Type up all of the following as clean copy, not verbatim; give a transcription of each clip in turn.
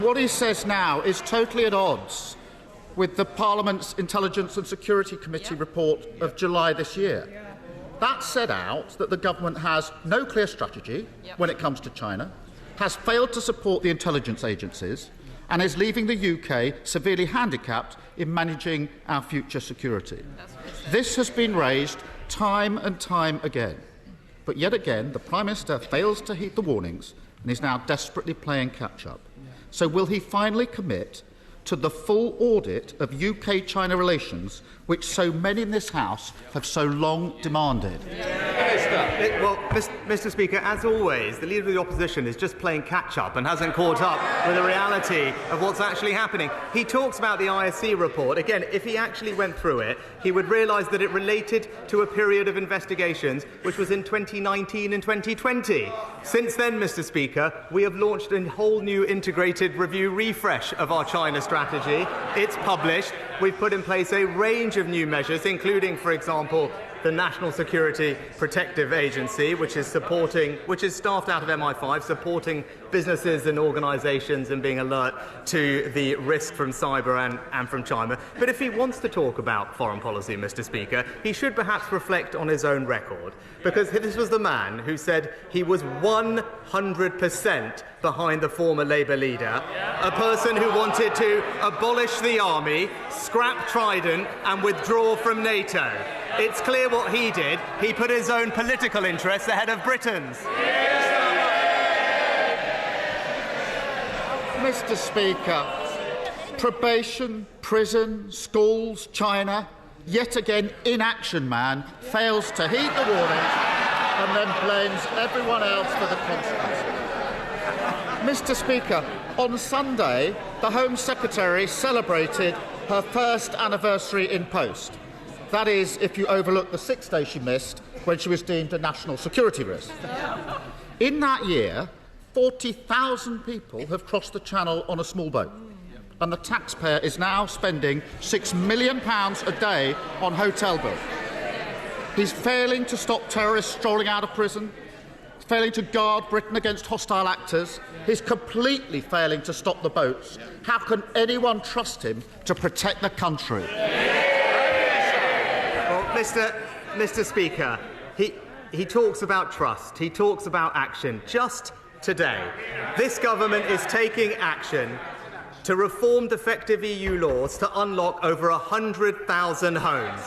What he says now is totally at odds with the Parliament's Intelligence and Security Committee report of July this year. That set out that the government has no clear strategy when it comes to China, has failed to support the intelligence agencies, and is leaving the UK severely handicapped in managing our future security. This has been raised time and time again. But yet again, the Prime Minister fails to heed the warnings and is now desperately playing catch-up. So will he finally commit to the full audit of UK-China relations, which so many in this House have so long demanded? Well, Mr. Speaker, as always, the Leader of the Opposition is just playing catch-up and hasn't caught up with the reality of what's actually happening. He talks about the ISC report. Again, if he actually went through it, he would realise that it related to a period of investigations which was in 2019 and 2020. Since then, Mr. Speaker, we have launched a whole new integrated review refresh of our China strategy. It's published. We've put in place a range of new measures, including, for example, the National Security Protective Agency, which is staffed out of MI5, supporting businesses and organisations and being alert to the risk from cyber and from China. But if he wants to talk about foreign policy, Mr. Speaker, he should perhaps reflect on his own record, because this was the man who said he was 100% behind the former Labour leader, a person who wanted to abolish the army, scrap Trident and withdraw from NATO. It's clear what he did. He put his own political interests ahead of Britain's. Mr. Speaker, probation, prison, schools, China, yet again inaction man fails to heed the warnings and then blames everyone else for the consequences. Mr. Speaker, on Sunday, the Home Secretary celebrated her first anniversary in post. That is, if you overlook the 6 days she missed when she was deemed a national security risk. In that year, 40,000 people have crossed the Channel on a small boat, and the taxpayer is now spending £6 million a day on hotel bills. He's failing to stop terrorists strolling out of prison, failing to guard Britain against hostile actors. He's completely failing to stop the boats. How can anyone trust him to protect the country? Mr. Speaker, he talks about trust, he talks about action. Just today, this government is taking action to reform defective EU laws to unlock over 100,000 homes,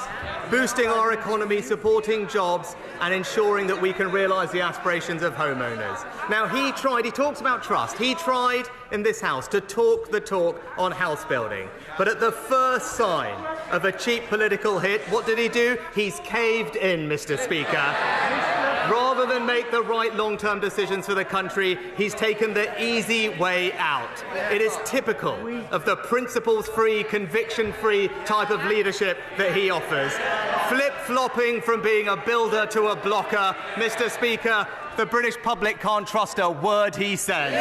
boosting our economy, supporting jobs and ensuring that we can realise the aspirations of homeowners. Now, he talks about trust, he tried in this House to talk the talk on house building. But at the first sign of a cheap political hit, what did he do? He's caved in, Mr. Speaker. Rather than make the right long-term decisions for the country, he's taken the easy way out. It is typical of the principles-free, conviction-free type of leadership that he offers. Flip-flopping from being a builder to a blocker. Mr. Speaker, the British public can't trust a word he says.